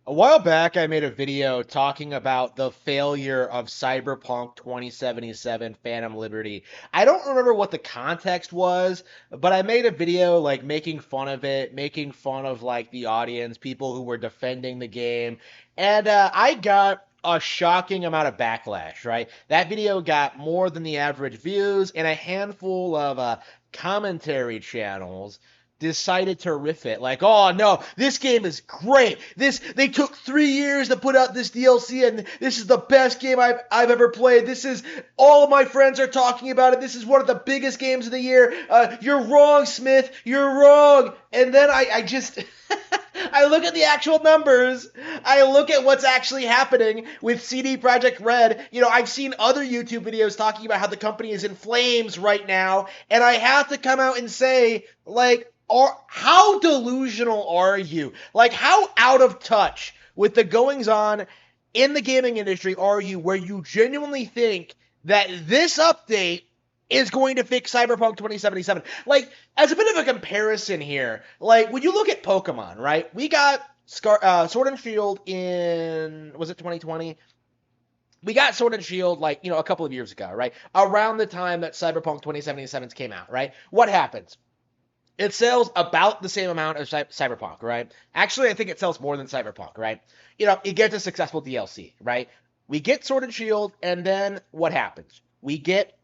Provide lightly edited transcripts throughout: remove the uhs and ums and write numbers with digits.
A while back, I made a video talking about the failure of Cyberpunk 2077 Phantom Liberty. I don't remember what the context was, but I made a video like making fun of it, making fun of like the audience, people who were defending the game, and I got a shocking amount of backlash, right? That video got more than the average views, and a handful of commentary channels decided to riff it like, oh no, this game is great, they took 3 years to put out this DLC, and this is the best game I've ever played. This is, all of my friends are talking about it, this is one of the biggest games of the year. You're wrong, Smith, you're wrong. And then I just I look at the actual numbers. I look at what's actually happening with CD Projekt Red. I've seen other YouTube videos talking about how the company is in flames right now, and I have to come out and say, like, how delusional are you? Like, how out of touch with the goings on in the gaming industry are you, where you genuinely think that this update is going to fix Cyberpunk 2077? Like, as a bit of a comparison here, like, when you look at Pokemon, right? We got Sword and Shield in, was it 2020? We got Sword and Shield, like, a couple of years ago, right? Around the time that Cyberpunk 2077 came out, right? What happens? It sells about the same amount as Cyberpunk, right? Actually, I think it sells more than Cyberpunk, right? It gets a successful DLC, right? We get Sword and Shield, and then what happens? We get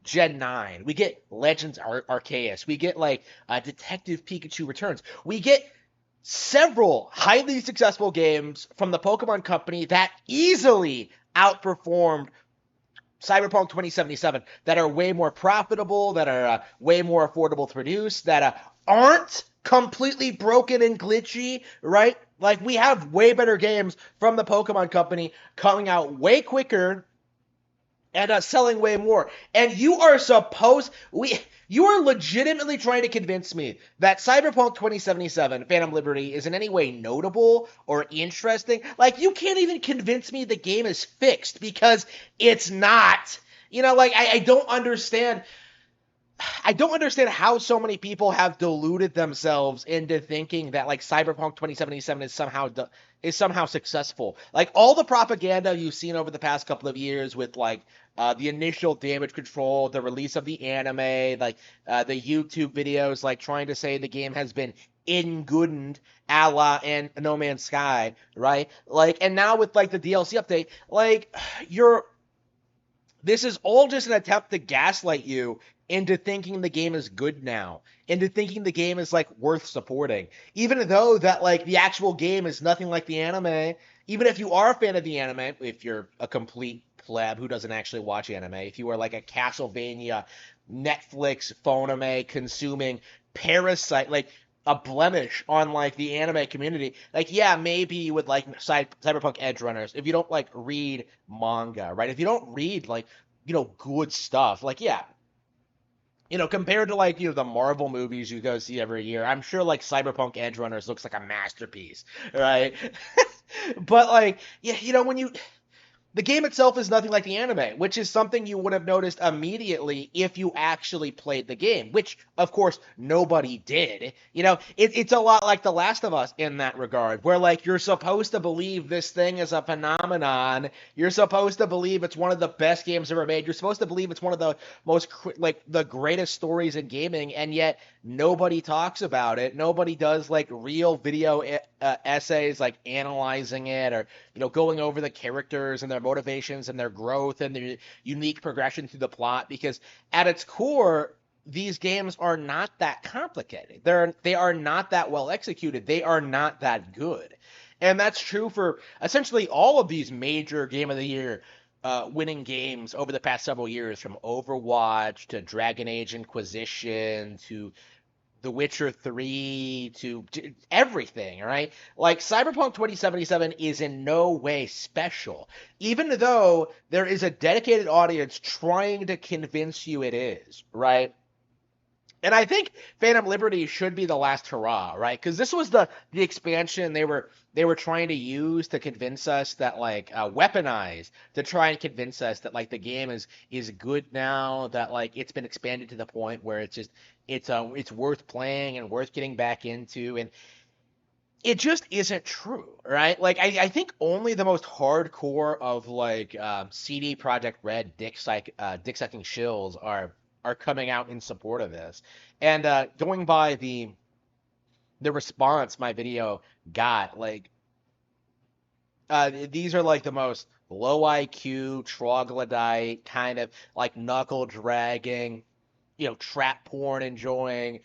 Gen 9. We get Legends Arceus. We get, like, Detective Pikachu Returns. We get several highly successful games from the Pokemon Company that easily outperformed Cyberpunk 2077, that are way more profitable, that are way more affordable to produce, that aren't completely broken and glitchy, right? Like, we have way better games from the Pokemon Company coming out way quicker and selling way more. And you are legitimately trying to convince me that Cyberpunk 2077 Phantom Liberty is in any way notable or interesting. Like, you can't even convince me the game is fixed, because it's not. Like, I don't understand how so many people have deluded themselves into thinking that, like, Cyberpunk 2077 is somehow successful. Like, all the propaganda you've seen over the past couple of years with, like, the initial damage control, the release of the anime, like, the YouTube videos, like, trying to say the game has been in-goodened, a la and No Man's Sky, right? Like, and now with, like, the DLC update, like, you're this is all just an attempt to gaslight you into thinking the game is good now, into thinking the game is, like, worth supporting, even though that, like, the actual game is nothing like the anime. Even if you are a fan of the anime, if you're a complete pleb who doesn't actually watch anime, if you are like a Castlevania Netflix phoneme consuming parasite, like a blemish on, like, the anime community, like, yeah, maybe you would like Cyberpunk Edge Runners if you don't, like, read manga, right? If you don't read, like, good stuff, like, yeah, compared to, like, the Marvel movies you go see every year, I'm sure, like, Cyberpunk Edge Runners looks like a masterpiece, right? But, like, yeah, the game itself is nothing like the anime, which is something you would have noticed immediately if you actually played the game, which, of course, nobody did. It's a lot like The Last of Us in that regard, where, like, you're supposed to believe this thing is a phenomenon. You're supposed to believe it's one of the best games ever made. You're supposed to believe it's one of the like, the greatest stories in gaming, and yet nobody talks about it. Nobody does, like, real video essays, like, analyzing it, or going over the characters and their motivations and their growth and their unique progression through the plot, because at its core, these games are not that complicated. They are not that well executed. They are not that good. And that's true for essentially all of these major Game of the Year winning games over the past several years, from Overwatch to Dragon Age Inquisition to the Witcher 3 to everything, right? Like, Cyberpunk 2077 is in no way special, even though there is a dedicated audience trying to convince you it is, right? And I think Phantom Liberty should be the last hurrah, right? Because this was the expansion they were trying to use to convince us that, like, weaponize, to try and convince us that, like, the game is good now, that, like, it's been expanded to the point where it's worth playing and worth getting back into. And it just isn't true, right? Like I think only the most hardcore of like CD Project Red dick sucking shills are coming out in support of this. And going by the response my video got, like these are like the most low IQ, troglodyte, kind of like knuckle dragging, trap porn enjoying,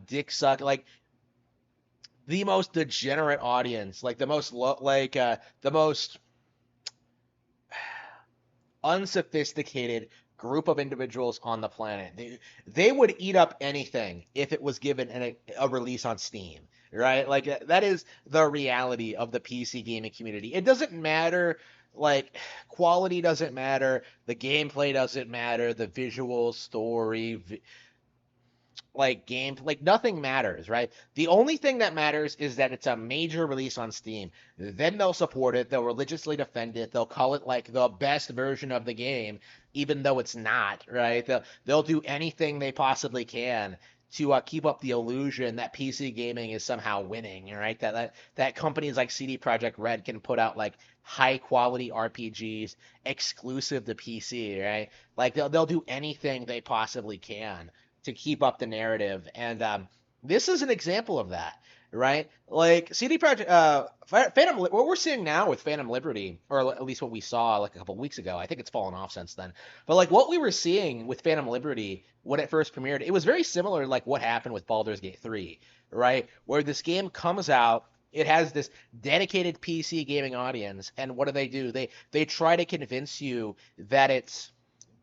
dick suck, like the most degenerate audience, like the most unsophisticated group of individuals on the planet. They would eat up anything if it was given a release on Steam, right? Like that is the reality of the PC gaming community. It doesn't matter, like quality doesn't matter, the gameplay doesn't matter, the visual story, like game, like nothing matters, right? The only thing that matters is that it's a major release on Steam. Then they'll support it, they'll religiously defend it, they'll call it like the best version of the game, even though it's not, right? They'll do anything they possibly can to keep up the illusion that PC gaming is somehow winning, right? That companies like CD Projekt Red can put out like high quality RPGs exclusive to PC, right? Like they'll do anything they possibly can to keep up the narrative. And this is an example of that, right? Like CD Projekt, Phantom, what we're seeing now with Phantom Liberty, or at least what we saw like a couple weeks ago. I think it's fallen off since then. But like what we were seeing with Phantom Liberty when it first premiered, it was very similar to like what happened with Baldur's Gate 3, right? Where this game comes out. It has this dedicated PC gaming audience, and what do? They try to convince you that it's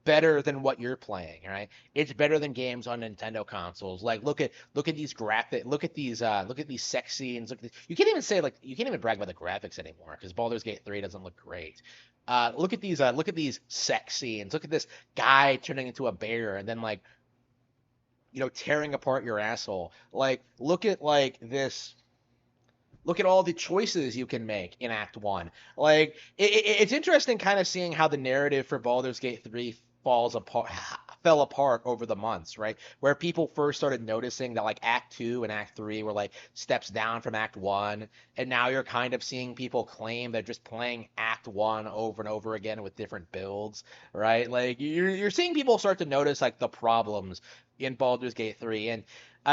better than what you're playing, right? It's better than games on Nintendo consoles. Like look at these look at these sex scenes. You can't even say like you can't even brag about the graphics anymore because Baldur's Gate 3 doesn't look great. Look at these sex scenes. Look at this guy turning into a bear and then like tearing apart your asshole. Like look at all the choices you can make in Act One. Like it's interesting, kind of seeing how the narrative for Baldur's Gate 3 falls apart, fell apart over the months, right? Where people first started noticing that like Act Two and Act Three were like steps down from Act One, and now you're kind of seeing people claim they're just playing Act One over and over again with different builds, right? Like you're seeing people start to notice like the problems in Baldur's Gate 3, and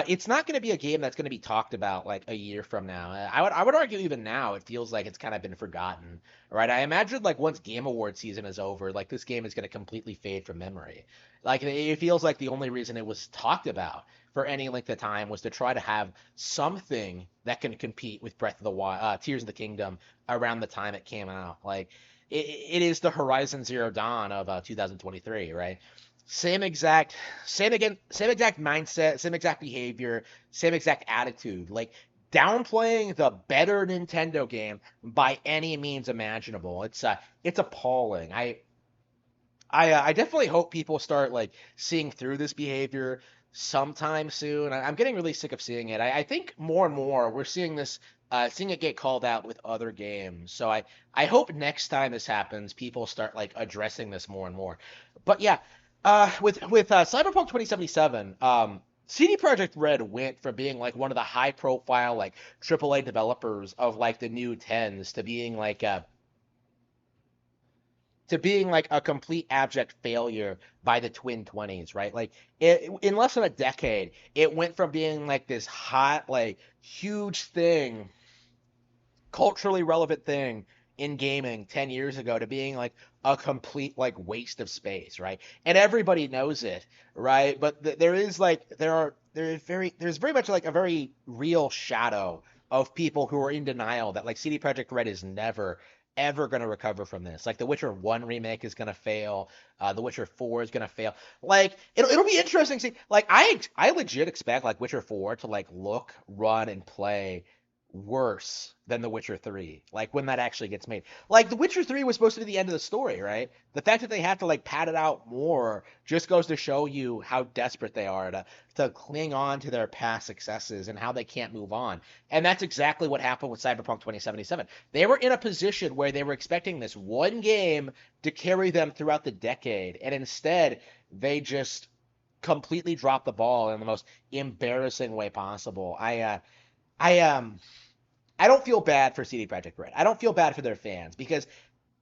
it's not going to be a game that's going to be talked about like a year from now. I would argue even now it feels like it's kind of been forgotten, right? I imagine like once Game Award season is over, like this game is going to completely fade from memory. Like it feels like the only reason it was talked about for any length of time was to try to have something that can compete with Breath of the Wild, Tears of the Kingdom around the time it came out. Like it is the Horizon Zero Dawn of 2023, right? Same exact, same exact mindset, same exact behavior, same exact attitude. Like downplaying the better Nintendo game by any means imaginable. It's appalling. I definitely hope people start like seeing through this behavior sometime soon. I'm getting really sick of seeing it. I think more and more we're seeing this, seeing it get called out with other games. So I hope next time this happens, people start like addressing this more and more. But yeah, with Cyberpunk 2077, CD Projekt Red went from being like one of the high profile like AAA developers of like the new tens to being like a complete abject failure by the twin 20s, right? Like in less than a decade, it went from being like this hot, like huge thing, culturally relevant thing in gaming 10 years ago to being like a complete like waste of space, right? And everybody knows it, right? But there is like there's very much like a very real shadow of people who are in denial that like CD Projekt Red is never ever going to recover from this. Like The Witcher 1 remake is going to fail, The Witcher 4 is going to fail. Like it'll be interesting to see. Like I legit expect like Witcher 4 to like look, run and play worse than The Witcher 3. Like when that actually gets made. Like The Witcher 3 was supposed to be the end of the story, right? The fact that they have to like pad it out more just goes to show you how desperate they are to cling on to their past successes and how they can't move on. And that's exactly what happened with Cyberpunk 2077. They were in a position where they were expecting this one game to carry them throughout the decade, and instead they just completely dropped the ball in the most embarrassing way possible. I I don't feel bad for CD Projekt Red. I don't feel bad for their fans because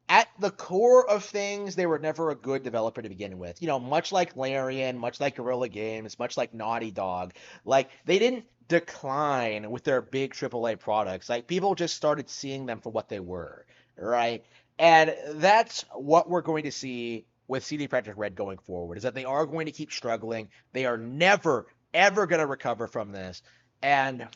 at the core of things, they were never a good developer to begin with. Much like Larian, much like Guerrilla Games, much like Naughty Dog, like they didn't decline with their big AAA products. Like people just started seeing them for what they were, right? And that's what we're going to see with CD Projekt Red going forward, is that they are going to keep struggling. They are never, ever going to recover from this. And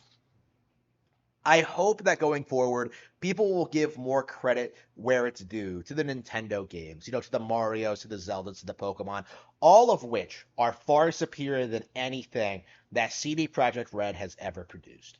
I hope that going forward, people will give more credit where it's due to the Nintendo games, to the Marios, to the Zeldas, to the Pokemon, all of which are far superior than anything that CD Projekt Red has ever produced.